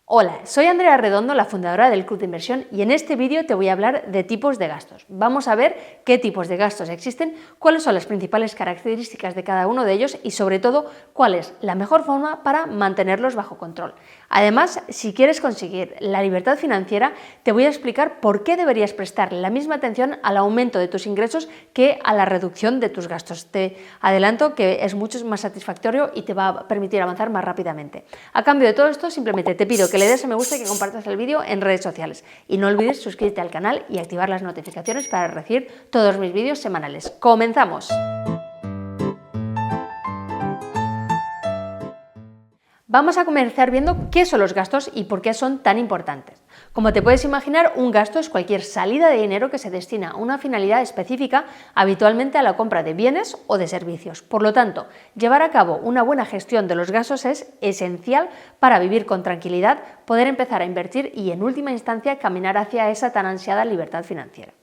Hola, soy Andrea Redondo, la fundadora del Club de Inversión, y en este vídeo te voy a hablar de tipos de gastos. Vamos a ver qué tipos de gastos existen, cuáles son las principales características de cada uno de ellos y sobre todo cuál es la mejor forma para mantenerlos bajo control. Además, si quieres conseguir la libertad financiera, te voy a explicar por qué deberías prestar la misma atención al aumento de tus ingresos que a la reducción de tus gastos. Te adelanto que es mucho más satisfactorio y te va a permitir avanzar más rápidamente. A cambio de todo esto, simplemente te pido que le des a me gusta y que compartas el vídeo en redes sociales. Y no olvides suscribirte al canal y activar las notificaciones para recibir todos mis vídeos semanales. ¡Comenzamos! Vamos a comenzar viendo qué son los gastos y por qué son tan importantes. Como te puedes imaginar, un gasto es cualquier salida de dinero que se destina a una finalidad específica, habitualmente a la compra de bienes o de servicios. Por lo tanto, llevar a cabo una buena gestión de los gastos es esencial para vivir con tranquilidad, poder empezar a invertir y, en última instancia, caminar hacia esa tan ansiada libertad financiera.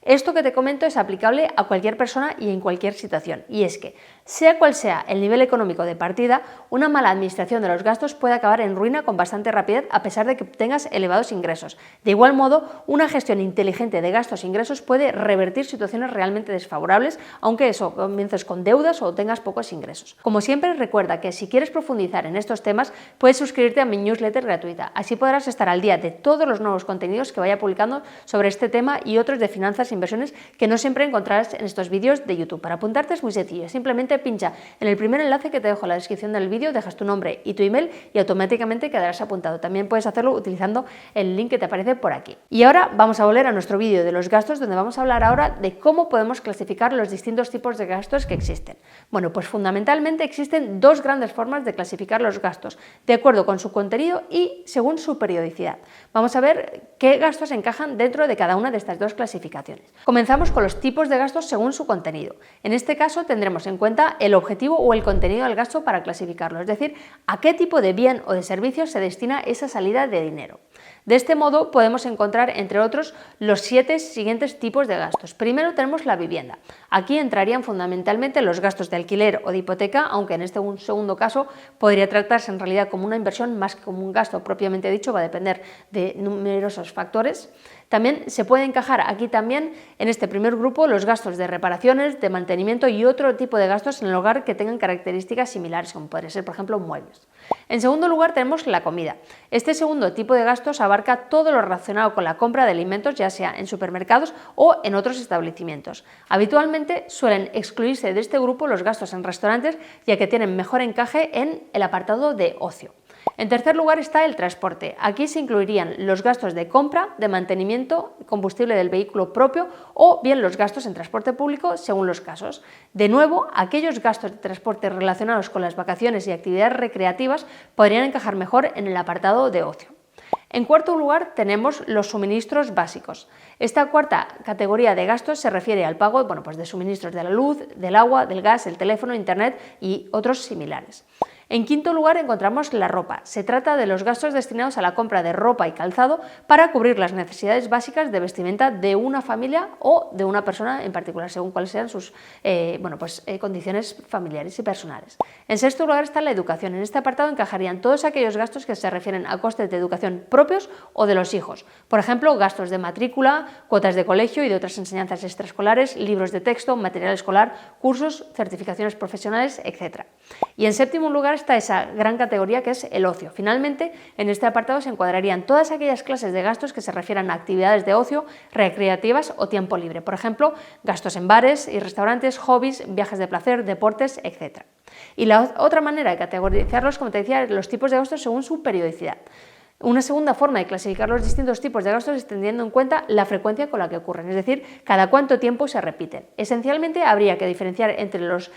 Esto que te comento es aplicable a cualquier persona y en cualquier situación, y es que, sea cual sea el nivel económico de partida, una mala administración de los gastos puede acabar en ruina con bastante rapidez a pesar de que tengas elevados ingresos. De igual modo, una gestión inteligente de gastos e ingresos puede revertir situaciones realmente desfavorables, aunque eso comiences con deudas o tengas pocos ingresos. Como siempre, recuerda que si quieres profundizar en estos temas, puedes suscribirte a mi newsletter gratuita, así podrás estar al día de todos los nuevos contenidos que vaya publicando sobre este tema y otros de finanzas e inversiones que no siempre encontrarás en estos vídeos de YouTube. Para apuntarte es muy sencillo, simplemente pincha en el primer enlace que te dejo en la descripción del vídeo, dejas tu nombre y tu email y automáticamente quedarás apuntado. También puedes hacerlo utilizando el link que te aparece por aquí. Y ahora vamos a volver a nuestro vídeo de los gastos, donde vamos a hablar ahora de cómo podemos clasificar los distintos tipos de gastos que existen. Bueno, pues fundamentalmente existen dos grandes formas de clasificar los gastos, de acuerdo con su contenido y según su periodicidad. Vamos a ver qué gastos encajan dentro de cada una de estas dos clasificaciones. Comenzamos con los tipos de gastos según su contenido. En este caso tendremos en cuenta el objetivo o el contenido del gasto para clasificarlo, es decir, a qué tipo de bien o de servicio se destina esa salida de dinero. De este modo podemos encontrar, entre otros, los 7 siguientes tipos de gastos. Primero tenemos la vivienda. Aquí entrarían fundamentalmente los gastos de alquiler o de hipoteca, aunque en este segundo caso podría tratarse en realidad como una inversión más que como un gasto propiamente dicho, va a depender de numerosos factores. También se puede encajar aquí también en este primer grupo los gastos de reparaciones, de mantenimiento y otro tipo de gastos en el hogar que tengan características similares, como podría ser, por ejemplo, muebles. En segundo lugar tenemos la comida. Este segundo tipo de gastos abarca todo lo relacionado con la compra de alimentos, ya sea en supermercados o en otros establecimientos. Habitualmente suelen excluirse de este grupo los gastos en restaurantes, ya que tienen mejor encaje en el apartado de ocio. En tercer lugar está el transporte. Aquí se incluirían los gastos de compra, de mantenimiento, combustible del vehículo propio o bien los gastos en transporte público según los casos. De nuevo, aquellos gastos de transporte relacionados con las vacaciones y actividades recreativas podrían encajar mejor en el apartado de ocio. En cuarto lugar tenemos los suministros básicos. Esta cuarta categoría de gastos se refiere al pago de suministros de la luz, del agua, del gas, el teléfono, internet y otros similares. En quinto lugar encontramos la ropa. Se trata de los gastos destinados a la compra de ropa y calzado para cubrir las necesidades básicas de vestimenta de una familia o de una persona en particular, según cuáles sean sus condiciones familiares y personales. En sexto lugar está la educación. En este apartado encajarían todos aquellos gastos que se refieren a costes de educación propios o de los hijos. Por ejemplo, gastos de matrícula, cuotas de colegio y de otras enseñanzas extraescolares, libros de texto, material escolar, cursos, certificaciones profesionales, etc. Y en séptimo lugar está esa gran categoría que es el ocio. Finalmente, en este apartado se encuadrarían todas aquellas clases de gastos que se refieran a actividades de ocio, recreativas o tiempo libre. Por ejemplo, gastos en bares y restaurantes, hobbies, viajes de placer, deportes, etc. Y la otra manera de categorizarlos, como te decía, los tipos de gastos según su periodicidad. Una segunda forma de clasificar los distintos tipos de gastos es teniendo en cuenta la frecuencia con la que ocurren, es decir, cada cuánto tiempo se repiten. Esencialmente habría que diferenciar entre los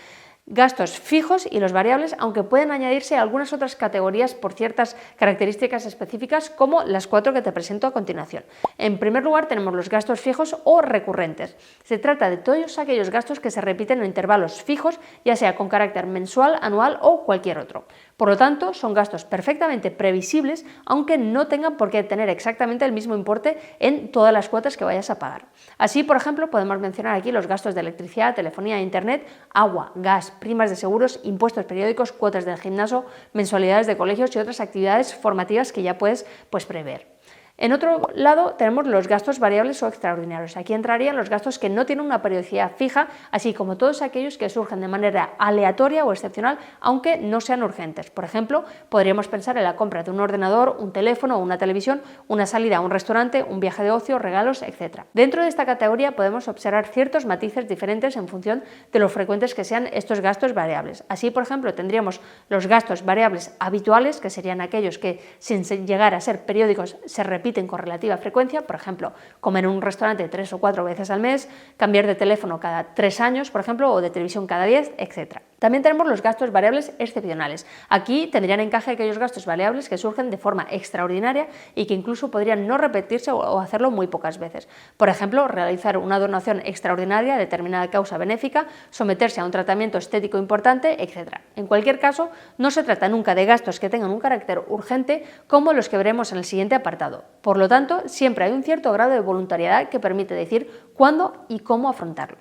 gastos fijos y los variables, aunque pueden añadirse algunas otras categorías por ciertas características específicas, como las 4 que te presento a continuación. En primer lugar tenemos los gastos fijos o recurrentes. Se trata de todos aquellos gastos que se repiten en intervalos fijos, ya sea con carácter mensual, anual o cualquier otro. Por lo tanto, son gastos perfectamente previsibles, aunque no tengan por qué tener exactamente el mismo importe en todas las cuotas que vayas a pagar. Así, por ejemplo, podemos mencionar aquí los gastos de electricidad, telefonía, internet, agua, gas, primas de seguros, impuestos periódicos, cuotas del gimnasio, mensualidades de colegios y otras actividades formativas que ya puedes prever. En otro lado tenemos los gastos variables o extraordinarios. Aquí entrarían los gastos que no tienen una periodicidad fija, así como todos aquellos que surgen de manera aleatoria o excepcional, aunque no sean urgentes. Por ejemplo, podríamos pensar en la compra de un ordenador, un teléfono o una televisión, una salida a un restaurante, un viaje de ocio, regalos, etc. Dentro de esta categoría podemos observar ciertos matices diferentes en función de lo frecuentes que sean estos gastos variables. Así, por ejemplo, tendríamos los gastos variables habituales, que serían aquellos que, sin llegar a ser periódicos, se repiten con relativa frecuencia, por ejemplo, comer en un restaurante 3 o 4 veces al mes, cambiar de teléfono cada 3 años, por ejemplo, o de televisión cada 10, etc. También tenemos los gastos variables excepcionales. Aquí tendrían encaje aquellos gastos variables que surgen de forma extraordinaria y que incluso podrían no repetirse o hacerlo muy pocas veces. Por ejemplo, realizar una donación extraordinaria a determinada causa benéfica, someterse a un tratamiento estético importante, etc. En cualquier caso, no se trata nunca de gastos que tengan un carácter urgente como los que veremos en el siguiente apartado. Por lo tanto, siempre hay un cierto grado de voluntariedad que permite decir cuándo y cómo afrontarlo.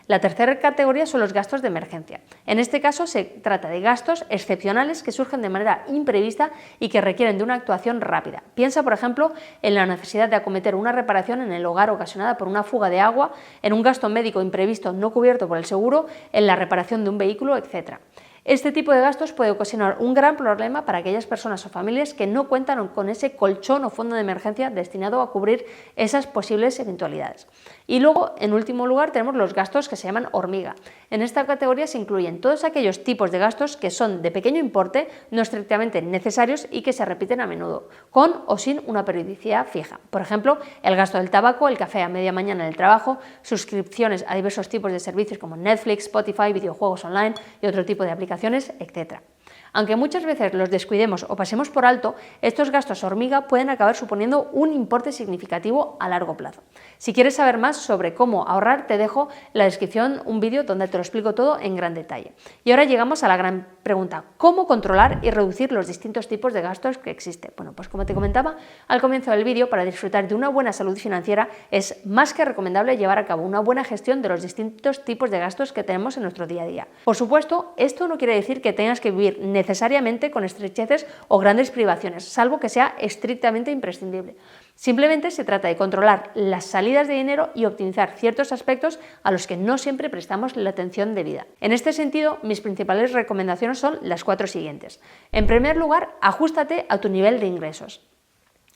La tercera categoría son los gastos de emergencia. En este caso se trata de gastos excepcionales que surgen de manera imprevista y que requieren de una actuación rápida. Piensa, por ejemplo, en la necesidad de acometer una reparación en el hogar ocasionada por una fuga de agua, en un gasto médico imprevisto no cubierto por el seguro, en la reparación de un vehículo, etc. Este tipo de gastos puede ocasionar un gran problema para aquellas personas o familias que no cuentan con ese colchón o fondo de emergencia destinado a cubrir esas posibles eventualidades. Y luego, en último lugar, tenemos los gastos que se llaman hormiga. En esta categoría se incluyen todos aquellos tipos de gastos que son de pequeño importe, no estrictamente necesarios y que se repiten a menudo, con o sin una periodicidad fija. Por ejemplo, el gasto del tabaco, el café a media mañana en el trabajo, suscripciones a diversos tipos de servicios como Netflix, Spotify, videojuegos online y otro tipo de aplicaciones, etc. Aunque muchas veces los descuidemos o pasemos por alto, estos gastos hormiga pueden acabar suponiendo un importe significativo a largo plazo. Si quieres saber más sobre cómo ahorrar, te dejo en la descripción un vídeo donde te lo explico todo en gran detalle. Y ahora llegamos a la gran pregunta: ¿cómo controlar y reducir los distintos tipos de gastos que existen? Bueno, pues como te comentaba al comienzo del vídeo, para disfrutar de una buena salud financiera es más que recomendable llevar a cabo una buena gestión de los distintos tipos de gastos que tenemos en nuestro día a día. Por supuesto, esto no quiere decir que tengas que vivir necesariamente con estrecheces o grandes privaciones, salvo que sea estrictamente imprescindible. Simplemente se trata de controlar las salidas de dinero y optimizar ciertos aspectos a los que no siempre prestamos la atención debida. En este sentido, mis principales recomendaciones son las 4 siguientes. En primer lugar, ajústate a tu nivel de ingresos.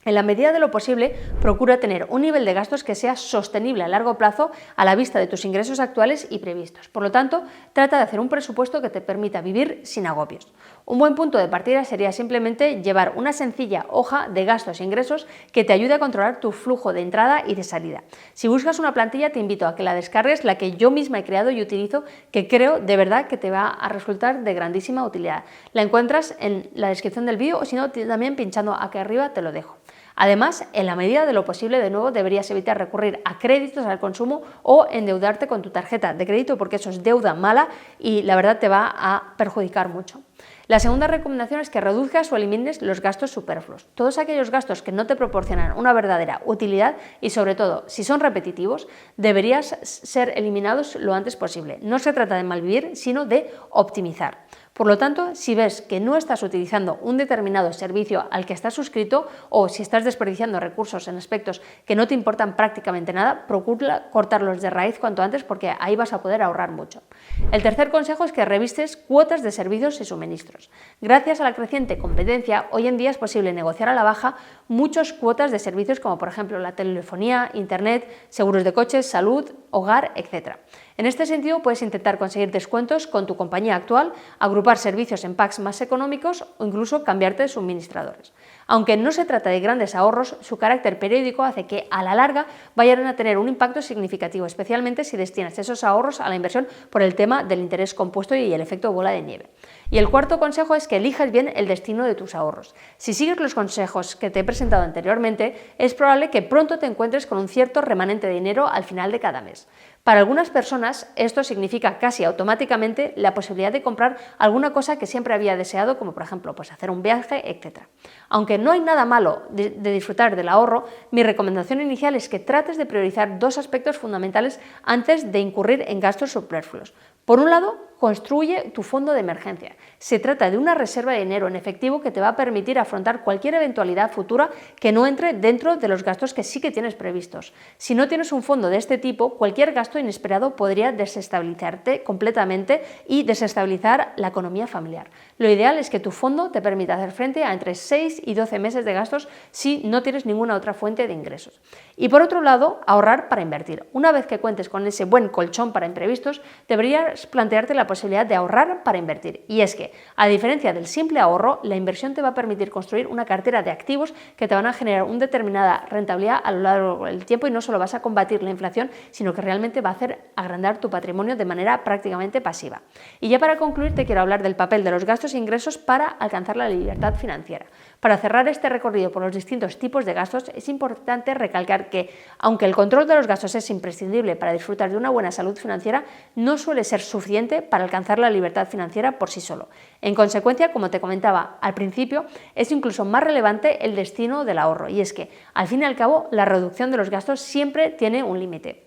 En la medida de lo posible, procura tener un nivel de gastos que sea sostenible a largo plazo a la vista de tus ingresos actuales y previstos. Por lo tanto, trata de hacer un presupuesto que te permita vivir sin agobios. Un buen punto de partida sería simplemente llevar una sencilla hoja de gastos e ingresos que te ayude a controlar tu flujo de entrada y de salida. Si buscas una plantilla, te invito a que la descargues, la que yo misma he creado y utilizo, que creo de verdad que te va a resultar de grandísima utilidad. La encuentras en la descripción del vídeo o si no, también pinchando aquí arriba te lo dejo. Además, en la medida de lo posible, de nuevo, deberías evitar recurrir a créditos al consumo o endeudarte con tu tarjeta de crédito, porque eso es deuda mala y la verdad te va a perjudicar mucho. La segunda recomendación es que reduzcas o elimines los gastos superfluos. Todos aquellos gastos que no te proporcionan una verdadera utilidad y, sobre todo, si son repetitivos, deberías ser eliminados lo antes posible. No se trata de malvivir, sino de optimizar. Por lo tanto, si ves que no estás utilizando un determinado servicio al que estás suscrito o si estás desperdiciando recursos en aspectos que no te importan prácticamente nada, procura cortarlos de raíz cuanto antes porque ahí vas a poder ahorrar mucho. El tercer consejo es que revises cuotas de servicios y suministros. Gracias a la creciente competencia, hoy en día es posible negociar a la baja muchas cuotas de servicios como por ejemplo la telefonía, internet, seguros de coches, salud, hogar, etc. En este sentido, puedes intentar conseguir descuentos con tu compañía actual, agrupar servicios en packs más económicos o incluso cambiarte de suministradores. Aunque no se trata de grandes ahorros, su carácter periódico hace que a la larga vayan a tener un impacto significativo, especialmente si destinas esos ahorros a la inversión por el tema del interés compuesto y el efecto bola de nieve. Y el cuarto consejo es que elijas bien el destino de tus ahorros. Si sigues los consejos que te he presentado anteriormente, es probable que pronto te encuentres con un cierto remanente de dinero al final de cada mes. Para algunas personas esto significa casi automáticamente la posibilidad de comprar alguna cosa que siempre había deseado, como por ejemplo hacer un viaje, etc. Aunque no hay nada malo de disfrutar del ahorro, mi recomendación inicial es que trates de priorizar 2 aspectos fundamentales antes de incurrir en gastos superfluos. Por un lado, construye tu fondo de emergencia. Se trata de una reserva de dinero en efectivo que te va a permitir afrontar cualquier eventualidad futura que no entre dentro de los gastos que sí que tienes previstos. Si no tienes un fondo de este tipo, cualquier gasto inesperado podría desestabilizarte completamente y desestabilizar la economía familiar. Lo ideal es que tu fondo te permita hacer frente a entre 6 y 12 meses de gastos si no tienes ninguna otra fuente de ingresos. Y por otro lado, ahorrar para invertir. Una vez que cuentes con ese buen colchón para imprevistos, deberías plantearte la posibilidad de ahorrar para invertir. Y es que, a diferencia del simple ahorro, la inversión te va a permitir construir una cartera de activos que te van a generar una determinada rentabilidad a lo largo del tiempo y no solo vas a combatir la inflación, sino que realmente va a hacer agrandar tu patrimonio de manera prácticamente pasiva. Y ya para concluir, te quiero hablar del papel de los gastos e ingresos para alcanzar la libertad financiera. Para cerrar este recorrido por los distintos tipos de gastos, es importante recalcar que, aunque el control de los gastos es imprescindible para disfrutar de una buena salud financiera, no suele ser suficiente para alcanzar la libertad financiera por sí solo. En consecuencia, como te comentaba al principio, es incluso más relevante el destino del ahorro, y es que, al fin y al cabo, la reducción de los gastos siempre tiene un límite.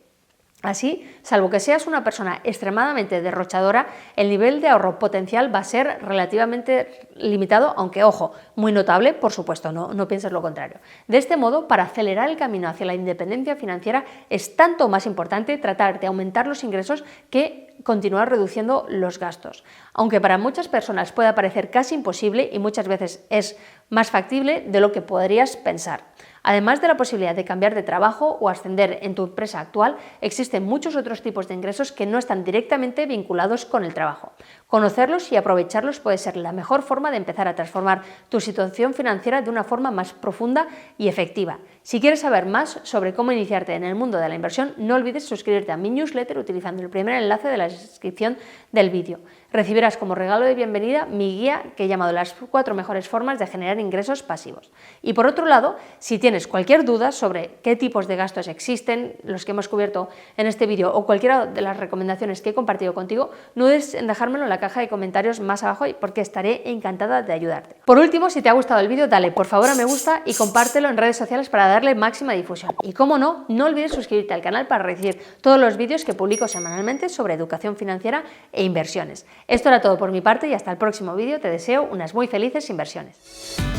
Así, salvo que seas una persona extremadamente derrochadora, el nivel de ahorro potencial va a ser relativamente limitado, aunque, ojo, muy notable, por supuesto, no pienses lo contrario. De este modo, para acelerar el camino hacia la independencia financiera, es tanto más importante tratar de aumentar los ingresos que continuar reduciendo los gastos. Aunque para muchas personas pueda parecer casi imposible y muchas veces es más factible de lo que podrías pensar. Además de la posibilidad de cambiar de trabajo o ascender en tu empresa actual, existen muchos otros tipos de ingresos que no están directamente vinculados con el trabajo. Conocerlos y aprovecharlos puede ser la mejor forma de empezar a transformar tu situación financiera de una forma más profunda y efectiva. Si quieres saber más sobre cómo iniciarte en el mundo de la inversión, no olvides suscribirte a mi newsletter utilizando el primer enlace de la descripción del vídeo. Recibirás como regalo de bienvenida mi guía que he llamado las 4 mejores formas de generar ingresos pasivos. Y por otro lado, si tienes cualquier duda sobre qué tipos de gastos existen, los que hemos cubierto en este vídeo o cualquiera de las recomendaciones que he compartido contigo, no dudes en dejármelo en la caja de comentarios más abajo porque estaré encantada de ayudarte. Por último, si te ha gustado el vídeo, dale por favor a me gusta y compártelo en redes sociales para darle máxima difusión. Y como no olvides suscribirte al canal para recibir todos los vídeos que publico semanalmente sobre educación financiera e inversiones. Esto era todo por mi parte y hasta el próximo vídeo. Te deseo unas muy felices inversiones.